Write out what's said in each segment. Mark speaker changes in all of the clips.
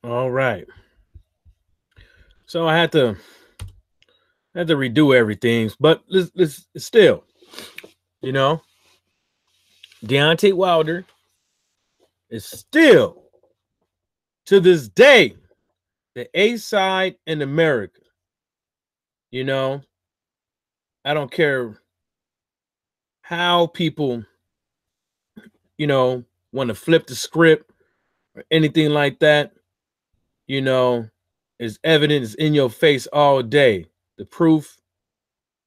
Speaker 1: All right. So I had to redo everything, but let's still, you know, Deontay Wilder is still to this day the A side in America. You know, I don't care how people, you know, want to flip the script or anything like that. You know, is evidence in your face all day. The proof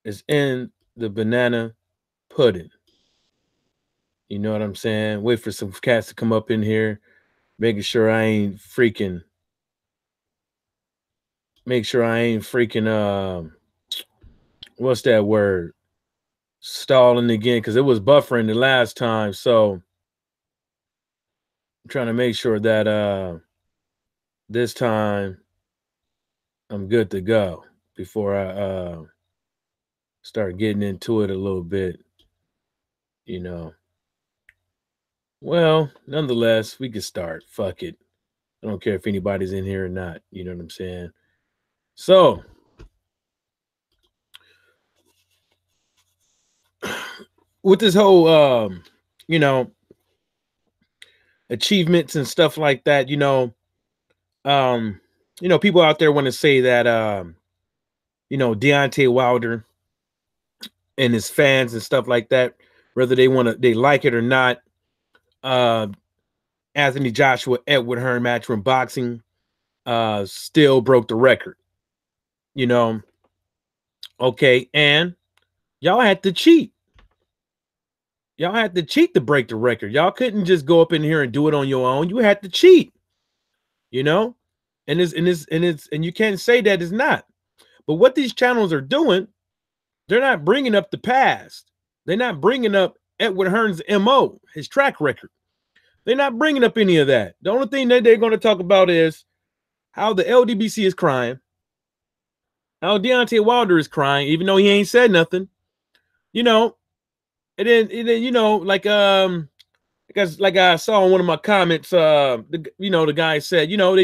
Speaker 1: is in the banana pudding. You know what I'm saying? Wait for some cats to come up in here, making sure I ain't freaking, make sure I ain't freaking, what's that word? Stalling again, because it was buffering the last time. So I'm trying to make sure that this time I'm good to go before I start getting into it a little bit, you know. Well, nonetheless, we can start. Fuck it. I don't care if anybody's in here or not. You know what I'm saying? So, with this whole you know, achievements and stuff like that, um, people out there want to say that Deontay Wilder and his fans and stuff like that, whether they like it or not, uh Anthony Joshua Edward Hearn match from boxing still broke the record. You know, okay, and y'all had to cheat. Y'all had to cheat to break the record. Y'all couldn't just go up in here and do it on your own. You had to cheat, you know? And you can't say that it's not. But what these channels are doing, they're not bringing up the past. They're not bringing up Edward Hearn's MO, his track record. They're not bringing up any of that. The only thing that they're going to talk about is how the LDBC is crying, how Deontay Wilder is crying, even though he ain't said nothing, you know. And then like I saw in one of my comments, the guy said, they're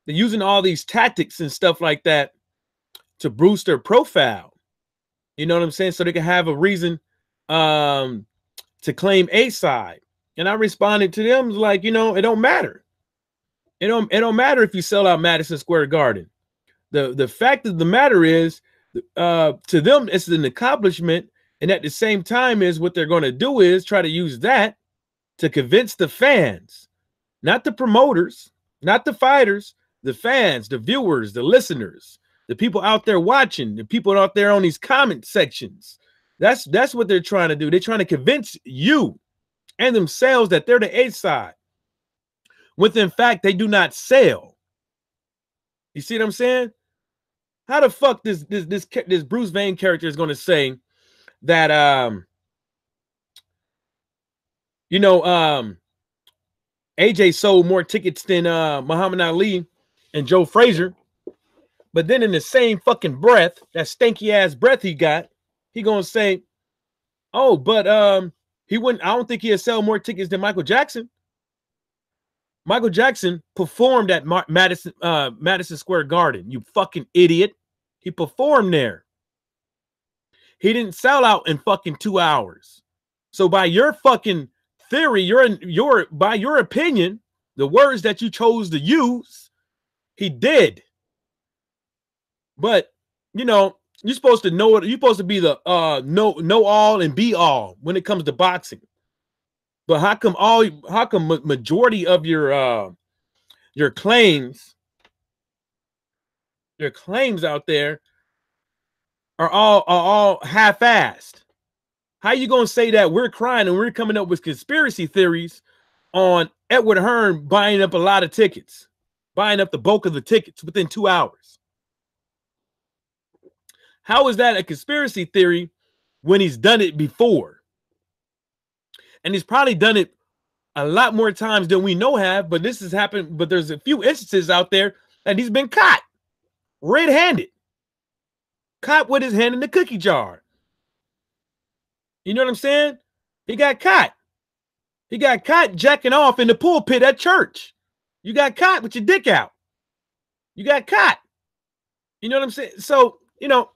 Speaker 1: using all these tactics and stuff like that to boost their profile. You know what I'm saying? So they can have a reason to claim a side. And I responded to them like, it don't matter. It don't matter if you sell out Madison Square Garden. The fact of the matter is, to them, it's an accomplishment. And at the same time, is what they're going to do is try to use that to convince the fans, not the promoters, not the fighters, the fans, the viewers, the listeners, the people out there watching, the people out there on these comment sections. That's what they're trying to do. They're trying to convince you and themselves that they're the A side, when in fact they do not sell. You see what I'm saying? How the fuck this Bruce Wayne character is going to say that AJ sold more tickets than Muhammad Ali and Joe Frazier, but then in the same fucking breath, that stanky ass breath he got, he gonna say, oh, but he wouldn't. I don't think he'd sell more tickets than Michael Jackson. Michael Jackson performed at Madison Square Garden. You fucking idiot. He performed there. He didn't sell out in fucking 2 hours. So by your fucking theory, by your opinion, the words that you chose to use, he did. But you're supposed to know it. You're supposed to be the know all and be all when it comes to boxing. But how come majority of your claims out there are all half-assed? How you gonna say that we're crying and we're coming up with conspiracy theories on Edward Hearn buying up a lot of tickets, buying up the bulk of the tickets within 2 hours? How is that a conspiracy theory when he's done it before? And he's probably done it a lot more times than we know have, but this has happened. But there's a few instances out there that he's been caught red-handed, caught with his hand in the cookie jar. You know what I'm saying? He got caught. He got caught jacking off in the pulpit at church. You got caught with your dick out. You got caught. You know what I'm saying? So, you know,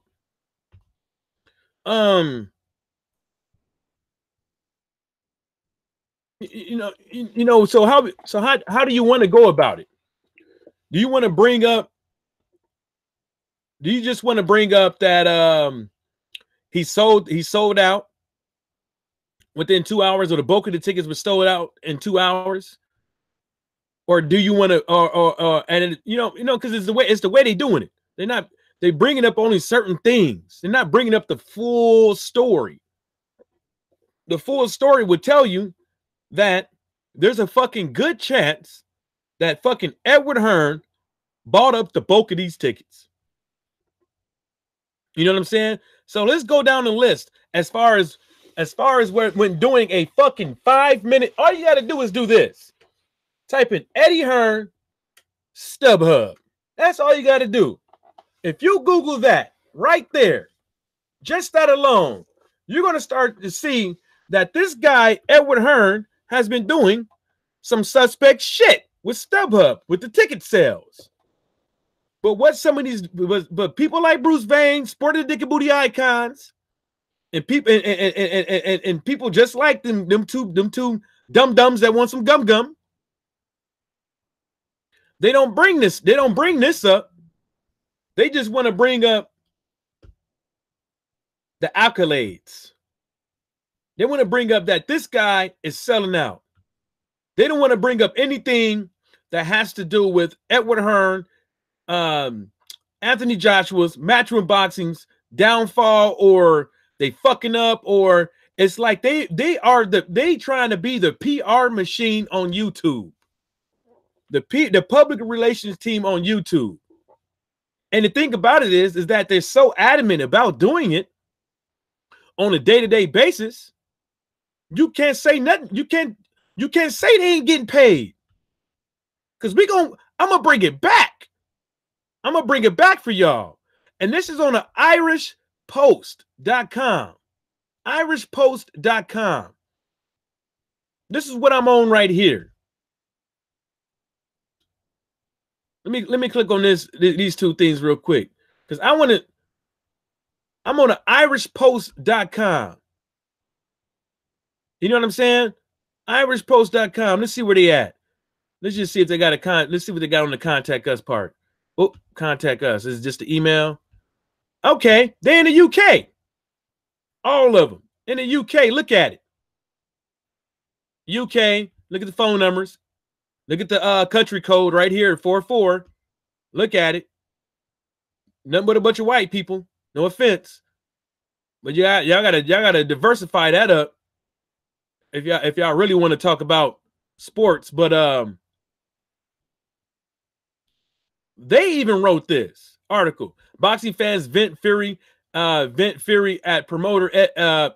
Speaker 1: so how do you want to go about it? Do you want to bring up, do you just want to bring up that he sold out within 2 hours, or the bulk of the tickets were sold out in 2 hours? Or do you want to, and because it's the way they're doing it. They're bringing up only certain things. They're not bringing up the full story. The full story would tell you that there's a fucking good chance that fucking Edward Hearn bought up the bulk of these tickets. You know what I'm saying? So let's go down the list as far as when doing a fucking 5-minute. All you got to do is do this. Type in Eddie Hearn StubHub. That's all you got to do. If you Google that right there, just that alone, you're going to start to see that this guy, Edward Hearn, has been doing some suspect shit with StubHub, with the ticket sales. But what some of these, but people like Bruce Vane, Sporting Dick and Booty icons, and people and people just like them two dum-dums that want some gum. They don't bring this. They don't bring this up. They just want to bring up the accolades. They want to bring up that this guy is selling out. They don't want to bring up anything that has to do with Edward Hearn, Anthony Joshua's, Matchroom Boxing's downfall, or they fucking up, or it's like they trying to be the PR machine on YouTube. The public relations team on YouTube. And the thing about it is that they're so adamant about doing it on a day-to-day basis. You can't say nothing. You can't say they ain't getting paid. Because I'm gonna bring it back. I'm gonna bring it back for y'all. And this is on the irishpost.com. irishpost.com. This is what I'm on right here. Let me click on these two things real quick, because I'm on the irishpost.com. You know what I'm saying? irishpost.com. Let's see where they at. Let's just see if they got let's see what they got on the contact us part. Oh, contact us. This is just the email. Okay, they're in the UK. All of them in the UK. Look at it. UK. Look at the phone numbers. Look at the country code right here, 44. Look at it. Nothing but a bunch of white people. No offense, but y'all gotta diversify that up if y'all really want to talk about sports. But they even wrote this article. Boxing fans vent fury at promoter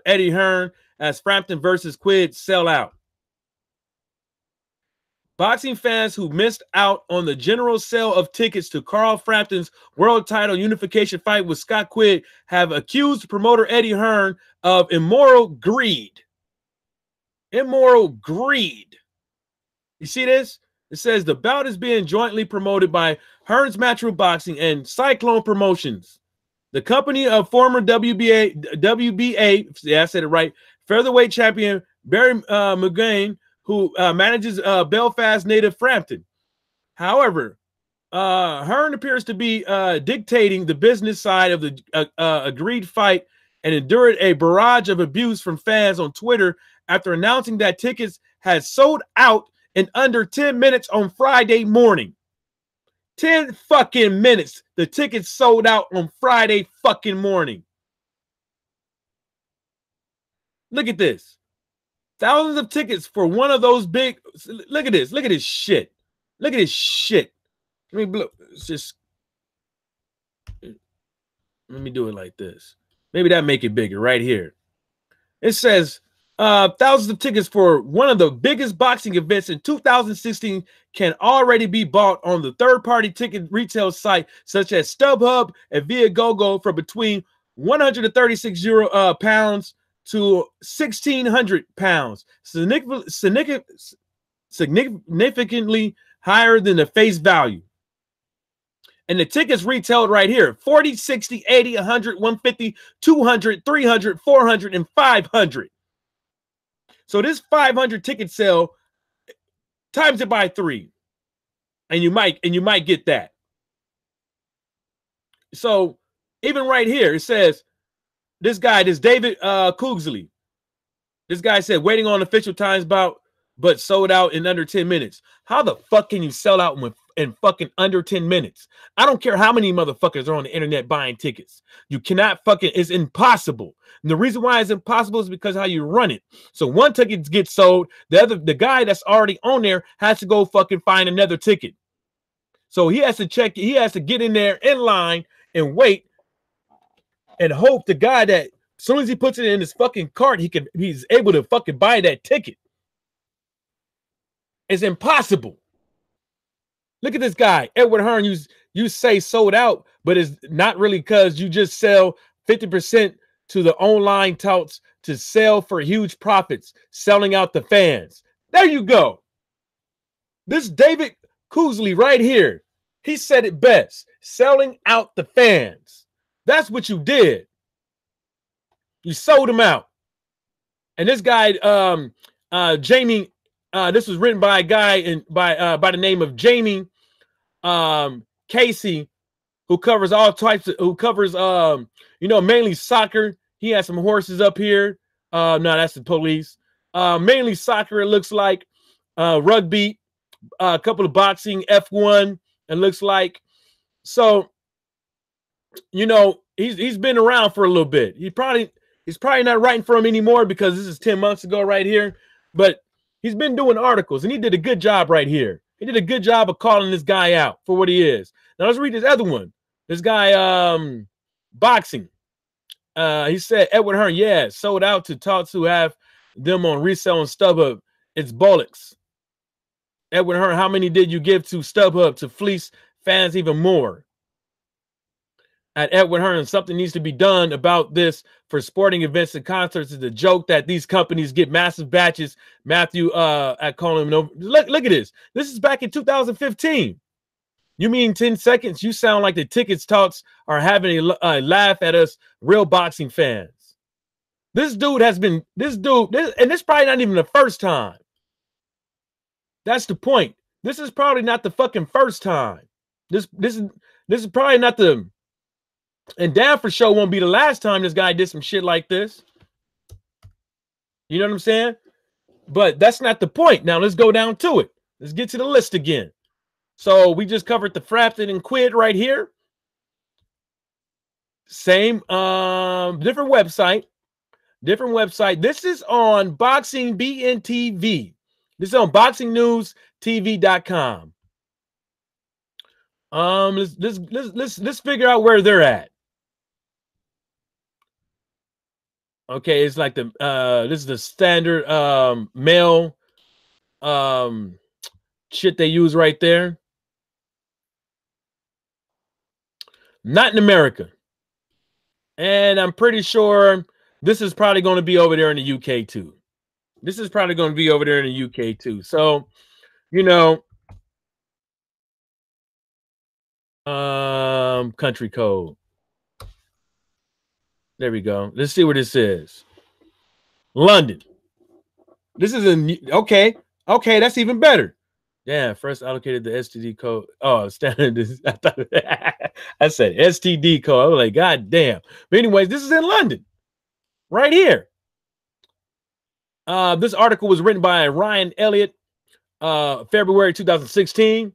Speaker 1: Eddie Hearn as Frampton versus Quid sell out. Boxing fans who missed out on the general sale of tickets to Carl Frampton's world title unification fight with Scott Quigg have accused promoter Eddie Hearn of immoral greed. Immoral greed. You see this? It says the bout is being jointly promoted by Hearn's Matchroom Boxing and Cyclone Promotions, the company of former WBA, yeah, I said it right, featherweight champion Barry McGain, who manages Belfast native Frampton. However, Hearn appears to be dictating the business side of the agreed fight and endured a barrage of abuse from fans on Twitter after announcing that tickets had sold out in under 10 minutes on Friday morning. 10 fucking minutes. The tickets sold out on Friday fucking morning. Look at this. Thousands of tickets for one of those big. Look at this. Look at this shit. Look at this shit. Let me do it like this. Maybe that make it bigger right here. It says thousands of tickets for one of the biggest boxing events in 2016 can already be bought on the third-party ticket retail site such as StubHub and Viagogo for between 136 pounds to 1,600 pounds, significantly higher than the face value. And the tickets retailed right here, 40, 60, 80, 100, 150, 200, 300, 400, and 500. So this 500 ticket sale, times it by 3. And you might get that. So even right here, it says this guy, this David Coogsley, this guy said waiting on official times bout, but sold out in under 10 minutes. How the fuck can you sell out in fucking under 10 minutes? I don't care how many motherfuckers are on the internet buying tickets. You cannot fucking, it's impossible. And the reason why it's impossible is because how you run it. So one ticket gets sold, the guy that's already on there has to go fucking find another ticket. So he has to check, he has to get in there in line and wait and hope the guy that as soon as he puts it in his fucking cart, he's able to fucking buy that ticket. It's impossible. Look at this guy, Edward Hearn. You say sold out, but it's not really because you just sell 50% to the online touts to sell for huge profits, selling out the fans. There you go. This David Coogsley right here, he said it best, selling out the fans. That's what you did. You sold them out. And this guy, Jamie, this was written by a guy by the name of Jamie Casey, who covers all types of, mainly soccer. He has some horses up here. No, that's the police. Mainly soccer, it looks like. Rugby, a couple of boxing, F1, it looks like. So, he's been around for a little bit. He's probably not writing for him anymore because this is 10 months ago right here. But he's been doing articles, and he did a good job right here. He did a good job of calling this guy out for what he is. Now let's read this other one. This guy, boxing. He said, Edward Hearn, yeah, sold out to talks who have them on resale on StubHub. It's bollocks. Edward Hearn, how many did you give to StubHub to fleece fans even more? At Edward Hearn, something needs to be done about this for sporting events and concerts. Is the joke that these companies get massive batches. Matthew at calling him. Look at this. This is back in 2015. You mean 10 seconds? You sound like the tickets talks are having a laugh at us real boxing fans. This dude has been, and this probably not even the first time. That's the point. This is probably not the fucking first time. This is probably not the, and damn for sure won't be the last time this guy did some shit like this. You know what I'm saying? But that's not the point. Now let's go down to it. Let's get to the list again. So we just covered the Frapted and Quid right here. Same, different website. This is on Boxing BNTV. This is on BoxingNewsTV.com. Let's figure out where they're at. Okay, it's like the this is the standard mail shit they use right there. Not in America. And I'm pretty sure this is probably going to be over there in the UK too. This is probably going to be over there in the UK too. So, country code. There we go. Let's see what this is. London. This is okay. That's even better. Yeah, first allocated the STD code. Oh, standard. I said STD code. I was like, God damn. But anyways, this is in London. Right here. This article was written by Ryan Elliott, February 2016.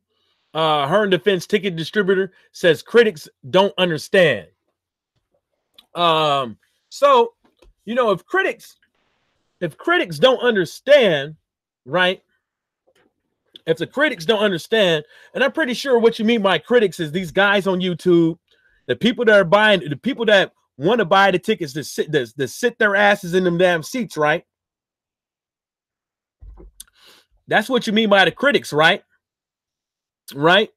Speaker 1: Hearn Defense ticket distributor says critics don't understand. So, if critics don't understand, right? If the critics don't understand, and I'm pretty sure what you mean by critics is these guys on YouTube, the people that are buying, the people that want to buy the tickets that sit their asses in them damn seats, right? That's what you mean by the critics, right? Right?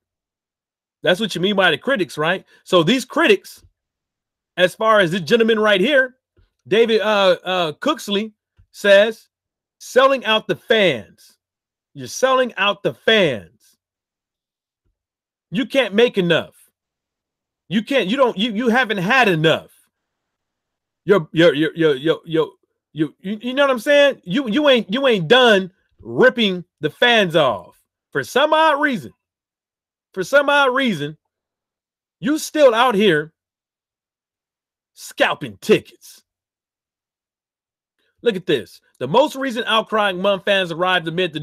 Speaker 1: That's what you mean by the critics, right? So these critics, as far as this gentleman right here, David Cooksley says, selling out the fans. You're selling out the fans. You can't make enough. You can't, you haven't had enough. You know what I'm saying? You ain't done ripping the fans off. For some odd reason, you still out here scalping tickets. Look at this. The most recent outcry among fans arrived amid the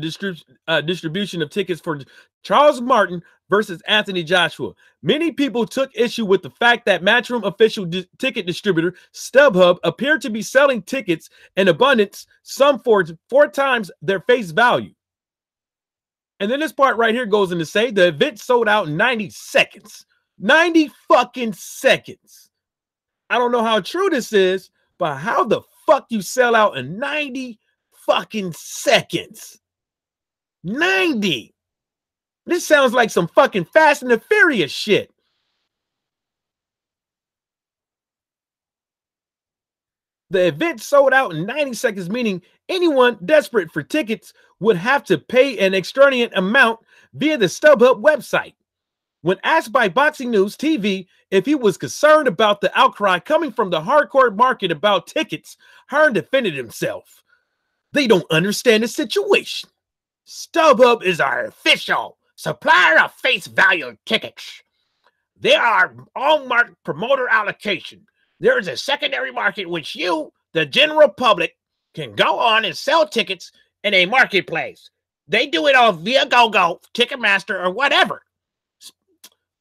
Speaker 1: distribution of tickets for Charles Martin versus Anthony Joshua. Many people took issue with the fact that Matchroom official ticket distributor StubHub appeared to be selling tickets in abundance, some for 4 times their face value. And then this part right here goes in to say the event sold out in 90 seconds. 90 fucking seconds. I don't know how true this is, but how the fuck you sell out in 90 fucking seconds? 90. This sounds like some fucking Fast and the Furious shit. The event sold out in 90 seconds, meaning anyone desperate for tickets would have to pay an extravagant amount via the StubHub website. When asked by Boxing News TV if he was concerned about the outcry coming from the hardcore market about tickets, Hearn defended himself. They don't understand the situation. StubHub is our official supplier of face value tickets. They are all marked promoter allocation. There is a secondary market which you, the general public, can go on and sell tickets in a marketplace. They do it all via GoGo, Ticketmaster, or whatever.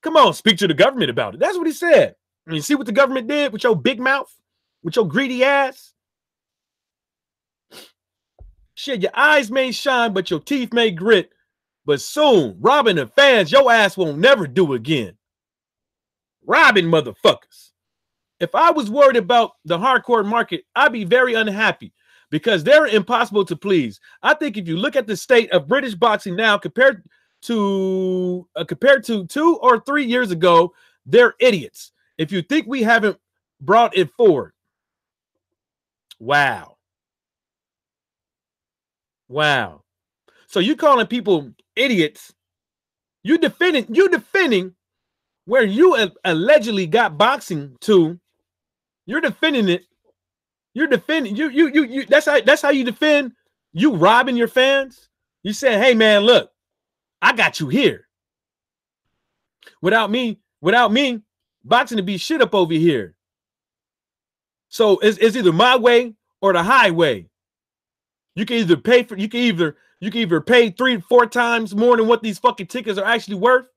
Speaker 1: Come on, speak to the government about it. That's what he said. And you see what the government did with your big mouth, with your greedy ass? Shit, your eyes may shine, but your teeth may grit. But soon, robbing the fans, your ass won't never do again. Robbing motherfuckers. If I was worried about the hardcore market, I'd be very unhappy because they're impossible to please. I think if you look at the state of British boxing now compared to 2 or 3 years ago, they're idiots. If you think we haven't brought it forward. Wow. So you calling people idiots? You defending where you allegedly got boxing to. You're defending it. You're defending you. That's how you defend you robbing your fans. You saying, hey man, look, I got you here. Without me, boxing to be shit up over here. So it's either my way or the highway. You can either pay for, you can either pay 3 to 4 times more than what these fucking tickets are actually worth,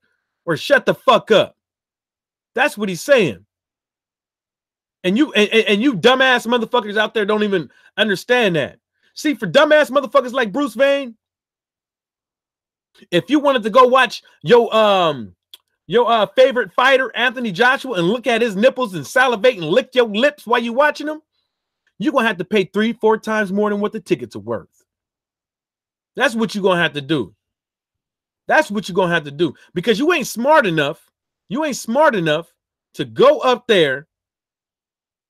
Speaker 1: or shut the fuck up. That's what he's saying. And you dumbass motherfuckers out there don't even understand that. See, for dumbass motherfuckers like Bruce Wayne, if you wanted to go watch your favorite fighter, Anthony Joshua, and look at his nipples and salivate and lick your lips while you watching him, you're going to have to pay 3-4 times more than what the tickets are worth. That's what you're going to have to do. That's what you're going to have to do. Because you ain't smart enough. You ain't smart enough to go up there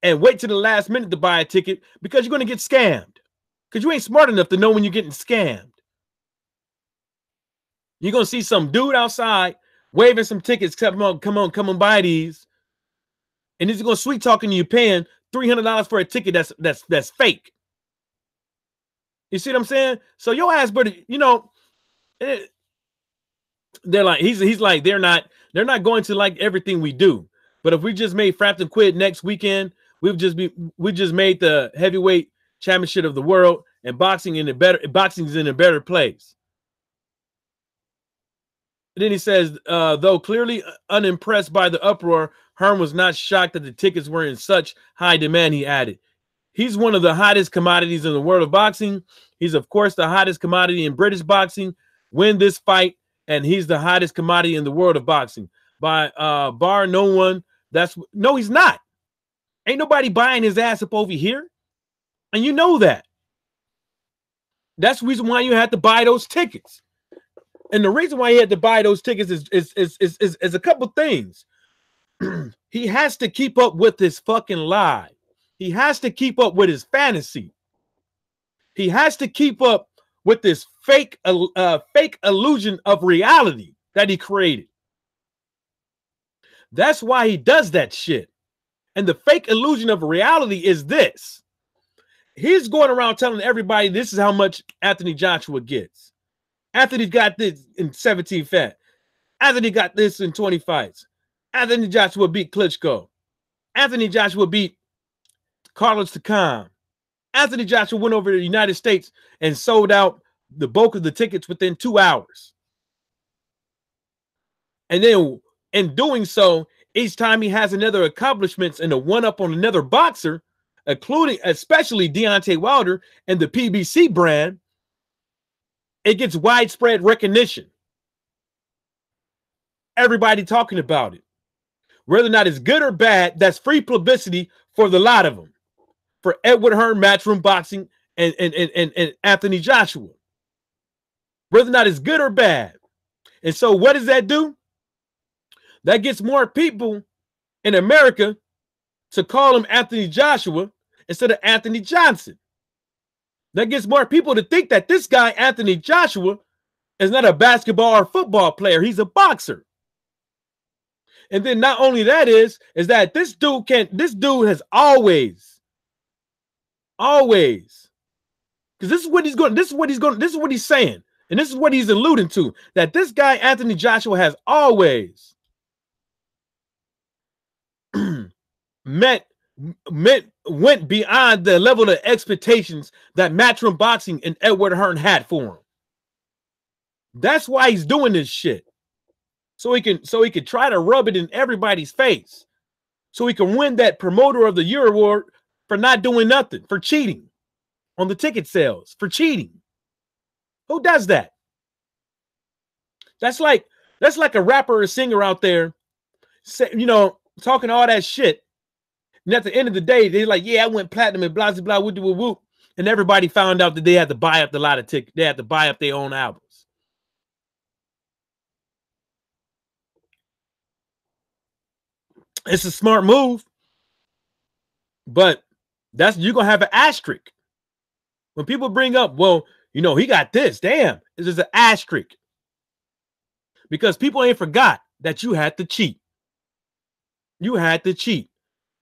Speaker 1: and wait till the last minute to buy a ticket because you're going to get scammed. Because you ain't smart enough to know when you're getting scammed. You're going to see some dude outside waving some tickets. Come on, buy these. And he's going to sweet talking you paying $300 for a ticket that's fake. You see what I'm saying? So your ass, but they're like he's like they're not going to like everything we do. But if we just made Frampton quit next weekend, we just made the heavyweight championship of the world, and boxing's in a better place. And then he says, though clearly unimpressed by the uproar, Hearn was not shocked that the tickets were in such high demand, he added. He's one of the hottest commodities in the world of boxing. He's, of course, the hottest commodity in British boxing. Win this fight, and he's the hottest commodity in the world of boxing. By bar no one. No, he's not. Ain't nobody buying his ass up over here. And you know that. That's the reason why you had to buy those tickets. And the reason why he had to buy those tickets is a couple things. He has to keep up with this fucking lie. He has to keep up with his fantasy. He has to keep up with this fake illusion of reality that he created. That's why he does that shit. And the fake illusion of reality is this. He's going around telling everybody this is how much Anthony Joshua gets. Anthony's got this in 17 fat. Anthony got this in 20 fights. Anthony Joshua beat Klitschko. Anthony Joshua beat Carlos Takam. Anthony Joshua went over to the United States and sold out the bulk of the tickets within 2 hours. And then in doing so, each time he has another accomplishments and a one-up on another boxer, including especially Deontay Wilder and the PBC brand, it gets widespread recognition. Everybody talking about it. Whether or not it's good or bad, that's free publicity for the lot of them. For Edward Hearn, Matchroom Boxing, and Anthony Joshua. Whether or not it's good or bad. And so what does that do? That gets more people in America to call him Anthony Joshua instead of Anthony Johnson. That gets more people to think that this guy, Anthony Joshua, is not a basketball or football player. He's a boxer. And then not only that is that this dude has always, because this is what he's saying. And this is what he's alluding to, that this guy, Anthony Joshua, has always went beyond the level of expectations that Matchroom Boxing and Edward Hearn had for him. That's why he's doing this shit. So he can try to rub it in everybody's face. So he can win that Promoter of the Year award for not doing nothing, for cheating on the ticket sales, for cheating. Who does that? That's like a rapper or singer out there, talking all that shit. And at the end of the day, they're like, yeah, I went platinum and blah, blah, blah, whoop, whoop, whoop. And everybody found out that they had to buy up a lot of tickets. They had to buy up their own albums. It's a smart move, but you're going to have an asterisk. When people bring up, well, he got this. Damn, it's just an asterisk. Because people ain't forgot that you had to cheat. You had to cheat.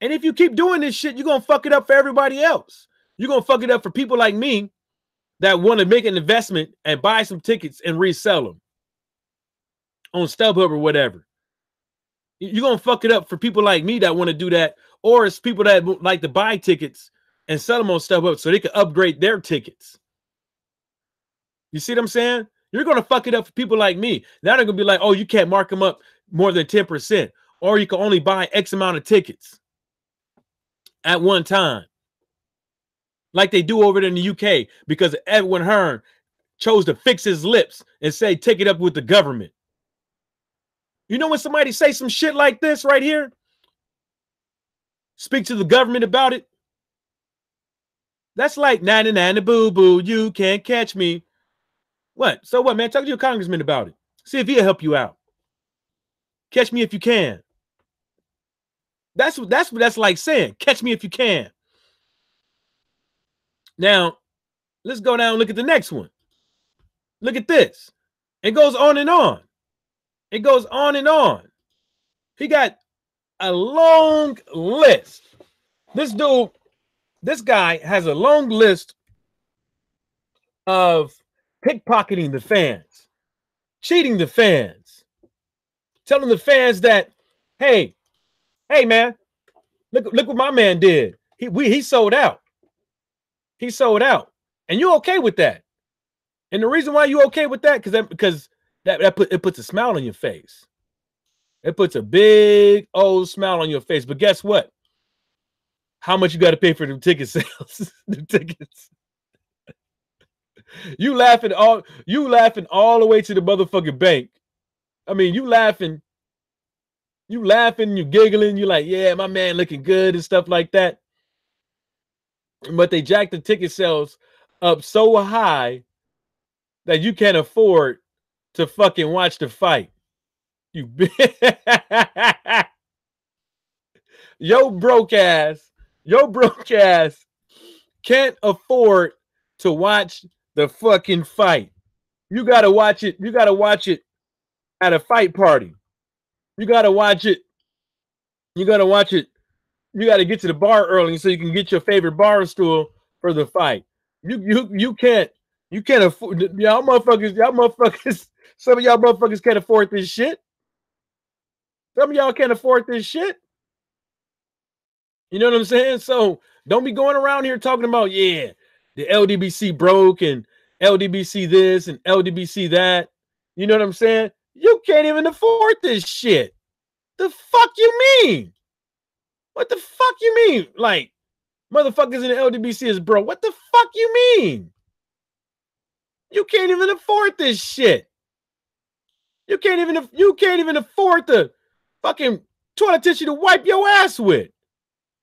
Speaker 1: And if you keep doing this shit, you're going to fuck it up for everybody else. You're going to fuck it up for people like me that want to make an investment and buy some tickets and resell them on StubHub or whatever. You're going to fuck it up for people like me that want to do that. Or it's people that like to buy tickets and sell them on StubHub so they can upgrade their tickets. You see what I'm saying? You're going to fuck it up for people like me. Now they're going to be like, oh, you can't mark them up more than 10%. Or you can only buy X amount of tickets at one time. Like they do over there in the UK because Edwin Hearn chose to fix his lips and say, take it up with the government. You know when somebody say some shit like this right here? Speak to the government about it. That's like, na boo-boo, you can't catch me. What? So what, man? Talk to your congressman about it. See if he'll help you out. Catch me if you can. That's what that's like saying. Catch me if you can. Now, let's go down and look at the next one. Look at this. It goes on and on. It goes on and on. He got a long list. This guy has a long list of pickpocketing the fans, cheating the fans, telling the fans that, hey, man, look what my man did. He sold out. He sold out. And you're okay with that. And the reason why you're okay with that, because it puts a smile on your face. It puts a big old smile on your face. But guess what? How much you got to pay for the ticket sales? The tickets. You laughing all the way to the motherfucking bank. I mean, you laughing, you giggling, you like, yeah, my man looking good and stuff like that. But they jacked the ticket sales up so high that you can't afford to fucking watch the fight. Yo broke ass Your broke ass can't afford to watch the fucking fight. You gotta watch it. You gotta watch it at a fight party. You gotta watch it. You gotta watch it. You gotta get to the bar early so you can get your favorite bar stool for the fight. You can't afford y'all motherfuckers. Some of y'all motherfuckers can't afford this shit. Some of y'all can't afford this shit. You know what I'm saying? So don't be going around here talking about, yeah, the LDBC broke and LDBC this and LDBC that. You know what I'm saying? You can't even afford this shit. The fuck you mean? What the fuck you mean? Like, motherfuckers in the LDBC is broke. What the fuck you mean? You can't even afford this shit. You can't even afford the fucking toilet tissue to wipe your ass with.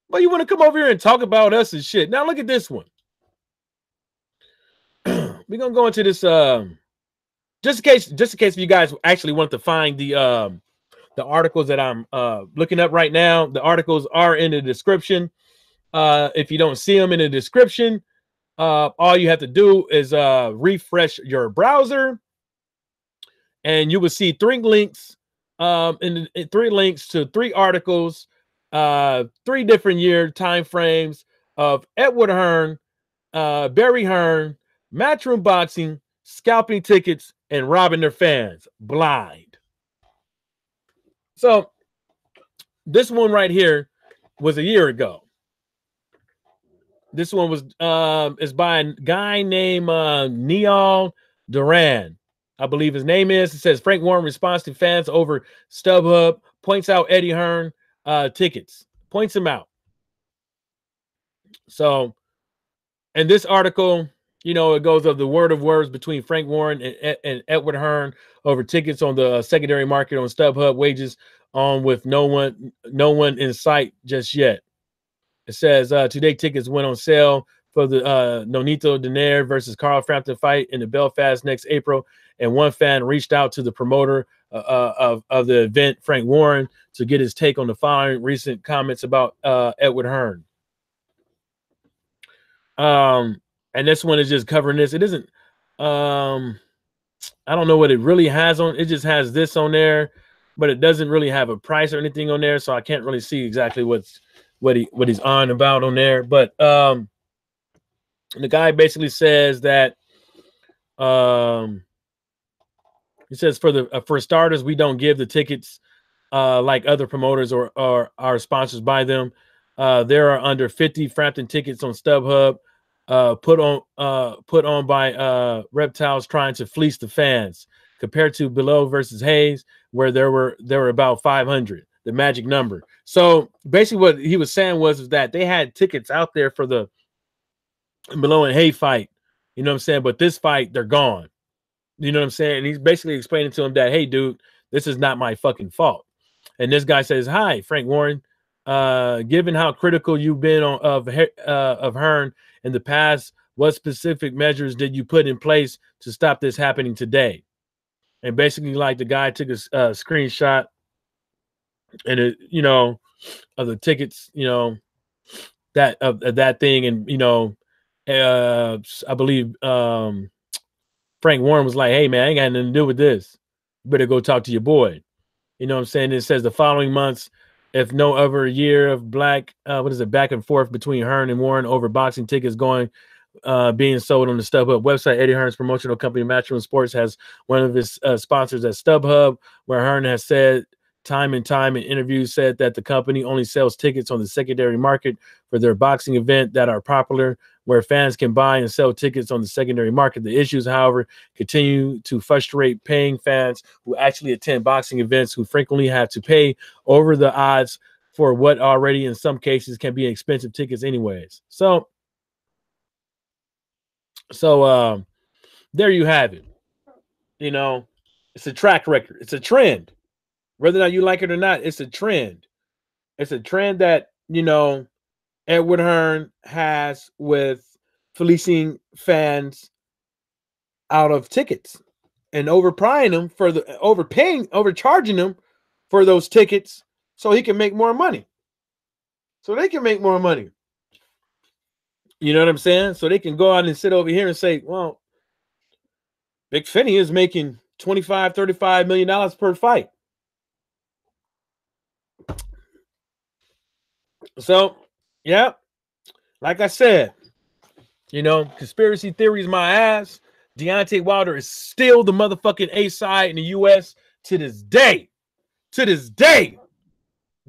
Speaker 1: But you want to come over here and talk about us and shit. Now look at this one. We're gonna go into this just in case you guys actually want to find the articles that I'm looking up right now. The articles are in the description. If you don't see them in the description, all you have to do is refresh your browser, and you will see three links to three articles, 3 different year time frames of Edward Hearn, Barry Hearn, Matchroom Boxing, scalping tickets, and robbing their fans blind. So this one right here was a year ago. This one was is by a guy named Neil Duran, I believe his name is. It says Frank Warren responds to fans over StubHub, points out Eddie Hearn tickets, points him out. So, and this article, you know, it goes of the word of words between Frank Warren and Edward Hearn over tickets on the secondary market on StubHub, wages on with no one in sight just yet. It says today tickets went on sale for the Nonito Donaire versus Carl Frampton fight in the Belfast next April, and one fan reached out to the promoter of the event, Frank Warren, to get his take on the following recent comments about Edward Hearn. And this one is just covering this. It isn't. I don't know what it really has on. It just has this on there, but it doesn't really have a price or anything on there, so I can't really see exactly what he's on about on there. But the guy basically says that he says for starters, we don't give the tickets like other promoters or our sponsors buy them. There are under 50 Frampton tickets on StubHub put on by reptiles trying to fleece the fans, compared to Below versus Hayes, where there were about 500, the magic number. So basically what he was saying was that they had tickets out there for the Below and Hayes fight, you know what I'm saying, but this fight they're gone, you know what I'm saying. And he's basically explaining to him that, hey dude, this is not my fucking fault. And this guy says, hi Frank Warren, given how critical you've been of Hearn in the past, what specific measures did you put in place to stop this happening today? And basically, like, the guy took a screenshot and it, you know, of the tickets, you know, that of that thing, and you know, I believe Frank Warren was like, hey man, I ain't got nothing to do with this. You better go talk to your boy. You know what I'm saying? It says the following months, if no other year of back and forth between Hearn and Warren over boxing tickets being sold on the StubHub website. Eddie Hearn's promotional company Matchroom Sports has one of his sponsors at StubHub, where Hearn has said time and time in interviews said that the company only sells tickets on the secondary market for their boxing event that are popular, where fans can buy and sell tickets on the secondary market. The issues, however, continue to frustrate paying fans who actually attend boxing events, who frequently have to pay over the odds for what already in some cases can be expensive tickets anyways. So there you have it. You know, it's a track record. It's a trend. Whether or not you like it or not, it's a trend. It's a trend that, you know, Edward Hearn has with fleecing fans out of tickets and overcharging them for those tickets so he can make more money. So they can make more money. You know what I'm saying? So they can go out and sit over here and say, well, Big Finney is making $25, $35 million per fight. So, yeah, like I said, you know, conspiracy theories my ass. Deontay Wilder is still the motherfucking A side in the U.S. to this day. To this day,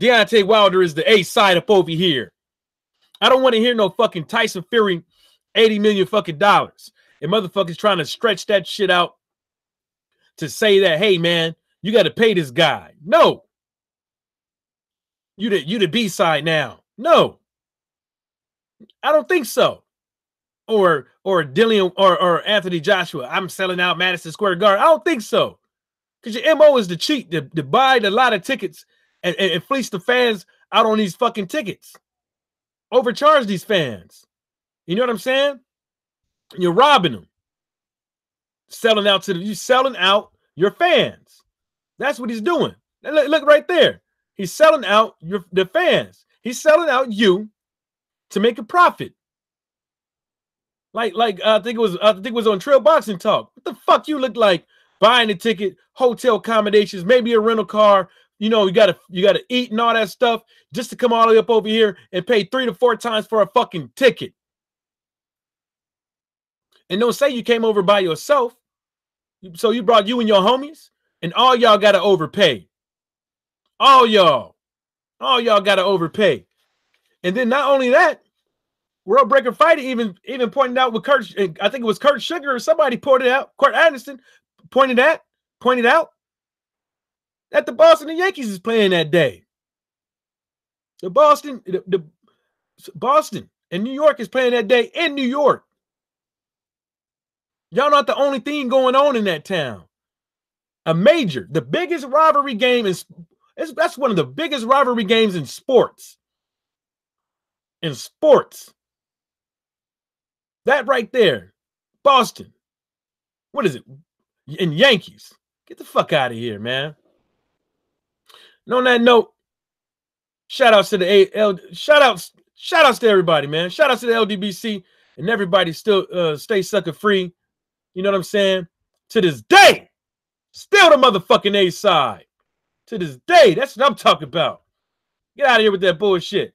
Speaker 1: Deontay Wilder is the A side up over here. I don't want to hear no fucking Tyson Fury $80 million fucking dollars. And motherfuckers trying to stretch that shit out to say that, hey man, you got to pay this guy. No. You the B side now. No. I don't think so. Or Dillian or Anthony Joshua, I'm selling out Madison Square Garden. I don't think so. Because your MO is to cheat, to buy a lot of tickets and fleece the fans out on these fucking tickets. Overcharge these fans. You know what I'm saying? You're robbing them. You selling out your fans. That's what he's doing. Look right there. He's selling out the fans. He's selling out you to make a profit. Like I think it was on Trail Boxing Talk. What the fuck you look like buying a ticket, hotel accommodations, maybe a rental car, you know, you gotta eat and all that stuff just to come all the way up over here and pay 3 to 4 times for a fucking ticket. And don't say you came over by yourself. So you brought you and your homies, and all y'all gotta overpay. All y'all gotta overpay. And then not only that, World Breaker Fighter even pointed out with Kurt, I think it was Kurt Sugar or somebody pointed out, Kurt Anderson pointed out that the Boston and Yankees is playing that day. The Boston and New York is playing that day in New York. Y'all not the only thing going on in that town. The biggest rivalry game that's one of the biggest rivalry games in sports. In sports. That right there, Boston. What is it? And Yankees. Get the fuck out of here, man. And on that note, shout outs to everybody, man. Shout outs to the LDBC and everybody still stay sucker free. You know what I'm saying? To this day, still the motherfucking A side. To this day, that's what I'm talking about. Get out of here with that bullshit.